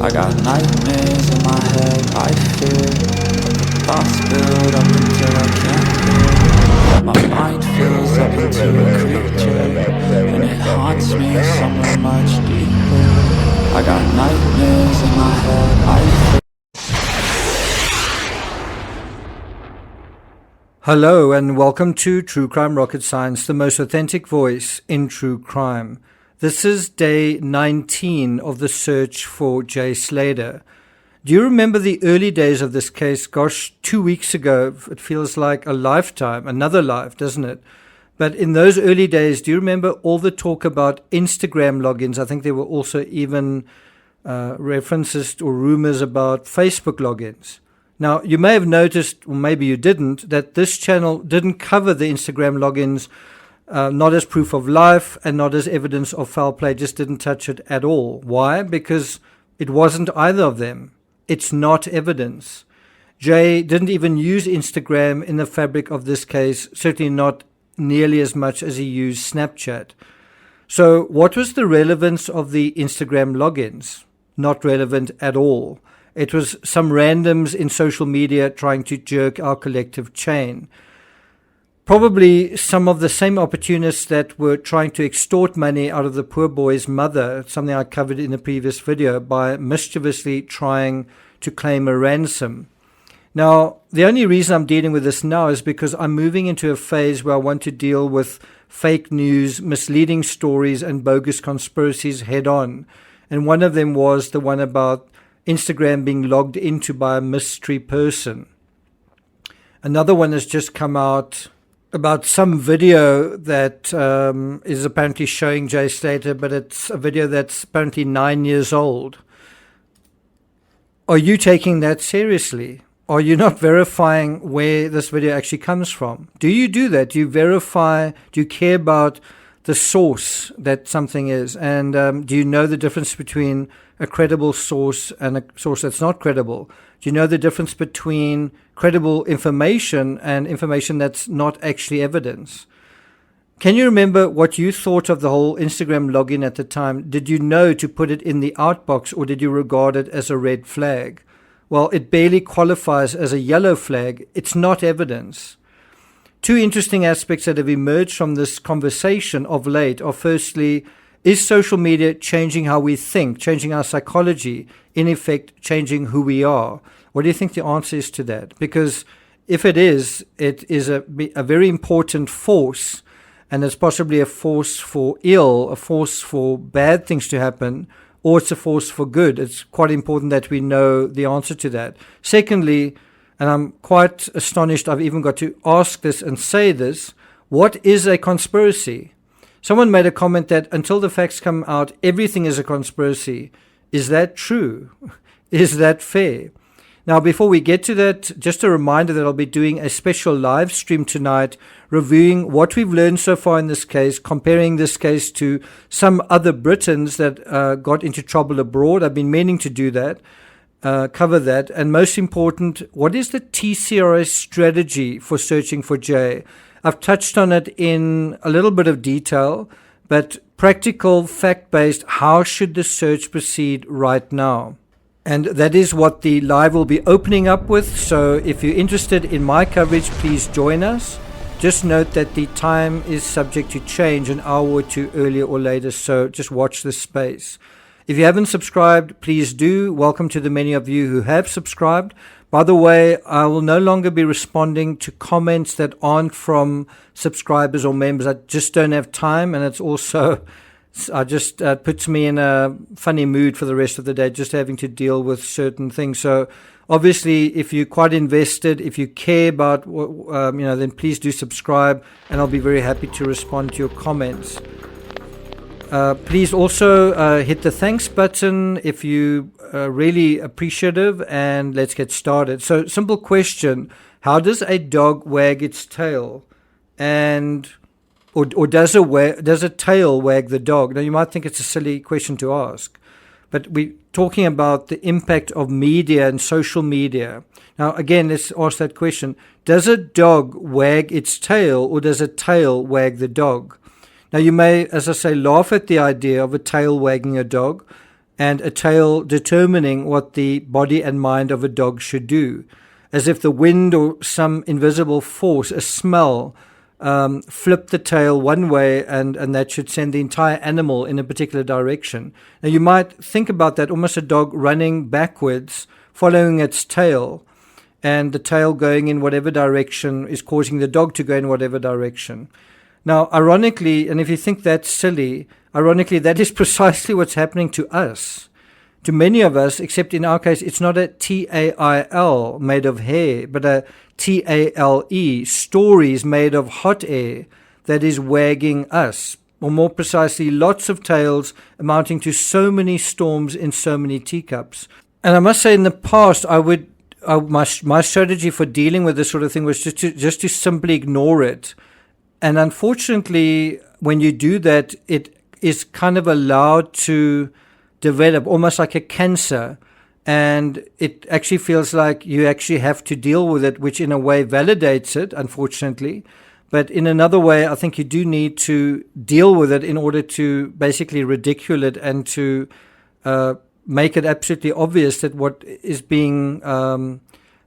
I got nightmares in my head, I fear thoughts build up until I can't hear. My mind fills up into a creature, and it haunts me somewhere much deeper. I got nightmares in my head, I fear. Hello and welcome to True Crime Rocket Science, the most authentic voice in true crime. This is day 19 of the search for Jay SLATER. Do you remember the early days of this case? Gosh, 2 weeks ago, it feels like a lifetime, another life, doesn't it? But in those early days, do you remember all the talk about Instagram logins? I think there were also even references or rumors about Facebook logins. Now, you may have noticed, or maybe you didn't, that this channel didn't cover the Instagram logins, not as proof of life and not as evidence of foul play, just didn't touch it at all. Why? Because it wasn't either of them. It's not evidence. Jay didn't even use Instagram in the fabric of this case, certainly not nearly as much as he used Snapchat. So what was the relevance of the Instagram logins? Not relevant at all. It was some randoms in social media trying to jerk our collective chain. Probably some of the same opportunists that were trying to extort money out of the poor boy's mother, something I covered in a previous video, by mischievously trying to claim a ransom. Now, the only reason I'm dealing with this now is because I'm moving into a phase where I want to deal with fake news, misleading stories, and bogus conspiracies head on. And one of them was the one about Instagram being logged into by a mystery person. Another one has just come out about some video that is apparently showing Jay SLATER, but it's a video that's apparently 9 years old. Are you taking that seriously? Are you not verifying where this video actually comes from? Do you do that? Do you verify? Do you care about the source that something is? And do you know the difference between a credible source and a source that's not credible? Do you know the difference between credible information and information that's not actually evidence? Can you remember what you thought of the whole Instagram login at the time? Did you know to put it in the outbox, or did you regard it as a red flag? Well, it barely qualifies as a yellow flag. It's not evidence. Two interesting aspects that have emerged from this conversation of late are, firstly, is social media changing how we think, changing our psychology, in effect, changing who we are? What do you think the answer is to that? Because if it is a very important force, and it's possibly a force for ill, a force for bad things to happen, or it's a force for good. It's quite important that we know the answer to that. Secondly, and I'm quite astonished I've even got to ask this and say this, what is a conspiracy? Someone made a comment that until the facts come out, everything is a conspiracy. Is that true? Is that fair? Now, before we get to that, just a reminder that I'll be doing a special live stream tonight, reviewing what we've learned so far in this case, comparing this case to some other Britons that got into trouble abroad. I've been meaning to do that, cover that. And most important, what is the TCRS strategy for searching for Jay? I've touched on it in a little bit of detail, but practical, fact-based, how should the search proceed right now? And that is what the live will be opening up with. So if you're interested in my coverage, please join us. Just note that the time is subject to change an hour or two earlier or later, so just watch this space. If you haven't subscribed, please do. Welcome to the many of you who have subscribed. By the way, I will no longer be responding to comments that aren't from subscribers or members. I just don't have time, and it's also, puts me in a funny mood for the rest of the day, just having to deal with certain things. So obviously, if you're quite invested, if you care about, then please do subscribe, and I'll be very happy to respond to your comments. Please also hit the thanks button if you are really appreciative, and let's get started. So, simple question: how does a dog wag its tail, or does a tail wag the dog? Now, you might think it's a silly question to ask, but we're talking about the impact of media and social media. Now, again, let's ask that question: does a dog wag its tail, or does a tail wag the dog? Now, you may, as I say, laugh at the idea of a tail wagging a dog. and a tail determining what the body and mind of a dog should do, as if the wind or some invisible force, a smell, flip the tail one way and that should send the entire animal in a particular direction. Now you might think about that almost a dog running backwards, following its tail, and the tail going in whatever direction is causing the dog to go in whatever direction. Now, ironically, and if you think that's silly, ironically, that is precisely what's happening to us. To many of us, except in our case, it's not a TAIL made of hair, but a TALE, stories made of hot air that is wagging us. Or more precisely, lots of tails amounting to so many storms in so many teacups. And I must say, in the past, my strategy for dealing with this sort of thing was just to simply ignore it. And unfortunately, when you do that, it is kind of allowed to develop almost like a cancer, and it actually feels like you actually have to deal with it, which in a way validates it, unfortunately. But in another way, I think you do need to deal with it in order to basically ridicule it and to make it absolutely obvious that what is being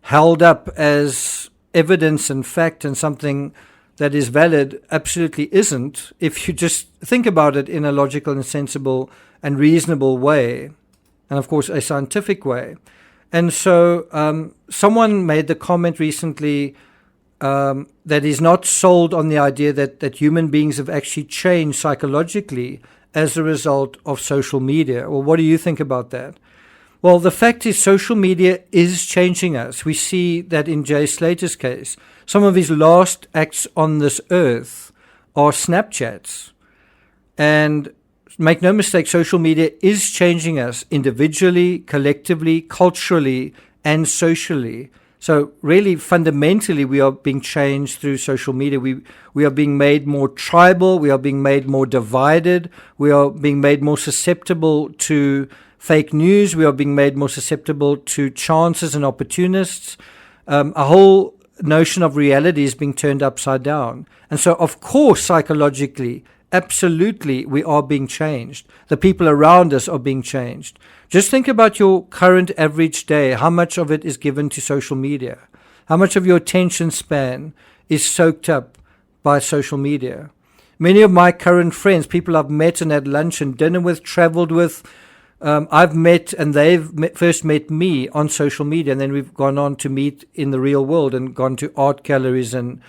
held up as evidence and fact and something that is valid absolutely isn't, if you just think about it in a logical and sensible and reasonable way, and of course a scientific way. And so someone made the comment recently that is not sold on the idea that human beings have actually changed psychologically as a result of social media. Well, what do you think about that? Well, the fact is social media is changing us. We see that in Jay Slater's case. Some of his last acts on this earth are Snapchats. And make no mistake, social media is changing us individually, collectively, culturally, and socially. So really, fundamentally, we are being changed through social media. We are being made more tribal. We are being made more divided. We are being made more susceptible to fake news. We are being made more susceptible to chances and opportunists. A whole notion of reality is being turned upside down. And so, of course, psychologically, absolutely, we are being changed. The people around us are being changed. Just think about your current average day. How much of it is given to social media? How much of your attention span is soaked up by social media? Many of my current friends, people I've met and had lunch and dinner with, traveled with, I've met and they've first met me on social media, and then we've gone on to meet in the real world and gone to art galleries and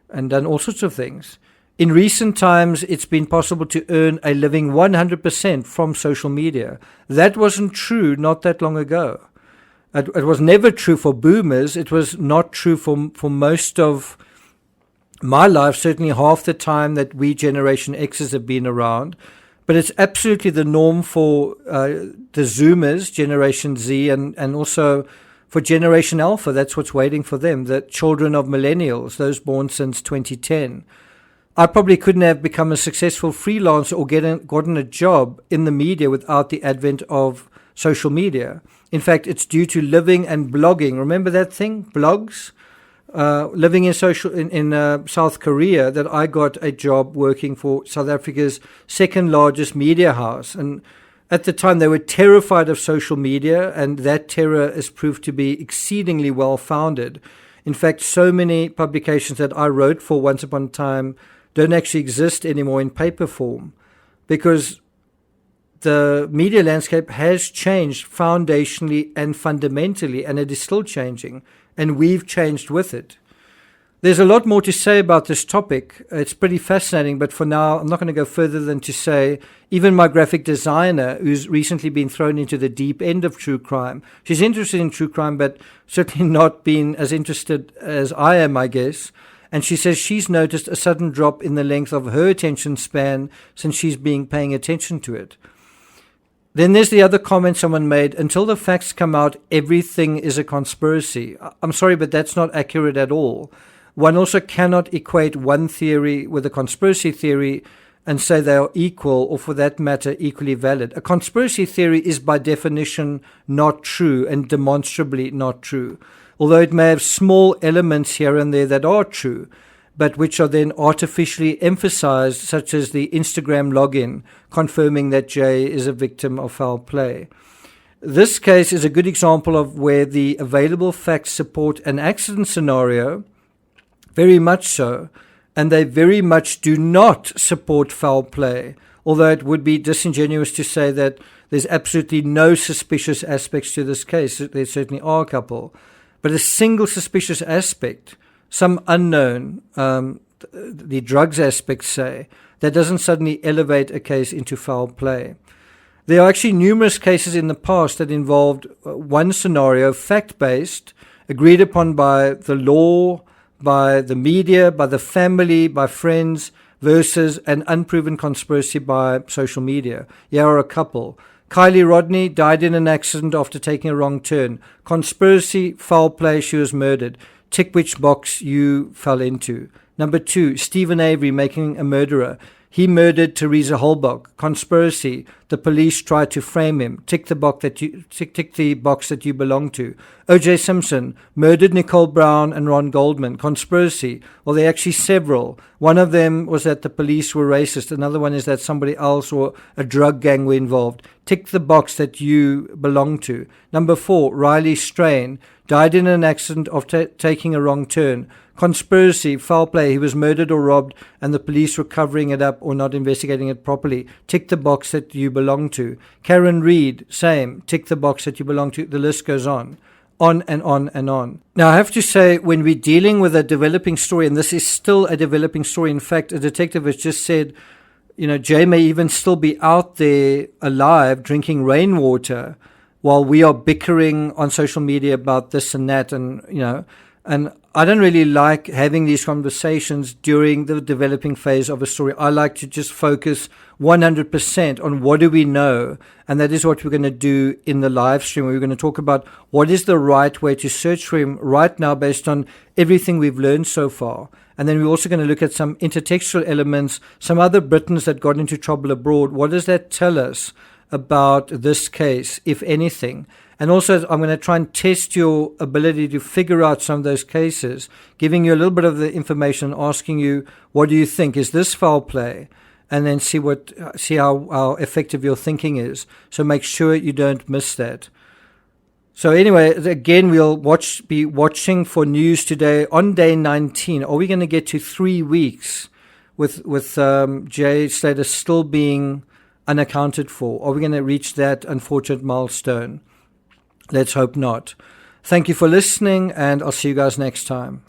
done all sorts of things. In recent times, it's been possible to earn a living 100% from social media. That wasn't true not that long ago. It was never true for boomers. It was not true for most of my life, certainly half the time that we Generation X's have been around. But it's absolutely the norm for the Zoomers, Generation Z, and also for Generation Alpha. That's what's waiting for them, the children of millennials, those born since 2010. I probably couldn't have become a successful freelancer or gotten a job in the media without the advent of social media. In fact, it's due to living and blogging. Remember that thing, blogs? Living in South Korea, that I got a job working for South Africa's second largest media house. And at the time, they were terrified of social media, and that terror has proved to be exceedingly well-founded. In fact, so many publications that I wrote for once upon a time don't actually exist anymore in paper form, because the media landscape has changed foundationally and fundamentally, and it is still changing, and we've changed with it. There's a lot more to say about this topic. It's pretty fascinating, but for now, I'm not going to go further than to say even my graphic designer, who's recently been thrown into the deep end of true crime, she's interested in true crime, but certainly not been as interested as I am, I guess. And she says she's noticed a sudden drop in the length of her attention span since she's been paying attention to it. Then there's the other comment someone made: until the facts come out, everything is a conspiracy. I'm sorry, but that's not accurate at all. One also cannot equate one theory with a conspiracy theory and say they are equal, or for that matter, equally valid. A conspiracy theory is by definition not true and demonstrably not true, although it may have small elements here and there that are true. but which are then artificially emphasized, such as the Instagram login, confirming that Jay is a victim of foul play. This case is a good example of where the available facts support an accident scenario, very much so, and they very much do not support foul play, although it would be disingenuous to say that there's absolutely no suspicious aspects to this case. There certainly are a couple. But a single suspicious aspect, some unknown, the drugs aspect say, that doesn't suddenly elevate a case into foul play. There are actually numerous cases in the past that involved one scenario, fact-based, agreed upon by the law, by the media, by the family, by friends, versus an unproven conspiracy by social media. Here are a couple. Kylie Rodney died in an accident after taking a wrong turn. Conspiracy, foul play, she was murdered. Tick which box you fell into. Number 2, Stephen Avery making a murderer. He murdered Teresa Holbach. Conspiracy. The police tried to frame him. Tick the box that you belong to. O.J. Simpson murdered Nicole Brown and Ron Goldman. Conspiracy. Well, there are actually several. One of them was that the police were racist. Another one is that somebody else or a drug gang were involved. Tick the box that you belong to. Number 4, Riley Strain died in an accident of taking a wrong turn. Conspiracy, foul play, he was murdered or robbed and the police were covering it up or not investigating it properly. Tick the box that you belong to. Karen Reed, same. Tick the box that you belong to. The list goes on and on and on. Now, I have to say, when we're dealing with a developing story, and this is still a developing story, in fact, a detective has just said, Jay may even still be out there alive drinking rainwater while we are bickering on social media about this and that, and I don't really like having these conversations during the developing phase of a story. I like to just focus 100% on what do we know, and that is what we're going to do in the live stream. We're going to talk about what is the right way to search for him right now based on everything we've learned so far. And then we're also going to look at some intertextual elements, some other Britons that got into trouble abroad. What does that tell us about this case, if anything? And also, I'm going to try and test your ability to figure out some of those cases, giving you a little bit of the information, asking you, what do you think? Is this foul play? And then see how effective your thinking is. So make sure you don't miss that. So anyway, again, we'll be watching for news today on day 19. Are we going to get to 3 weeks with Jay SLATER still being unaccounted for? Are we going to reach that unfortunate milestone? Let's hope not. Thank you for listening, and I'll see you guys next time.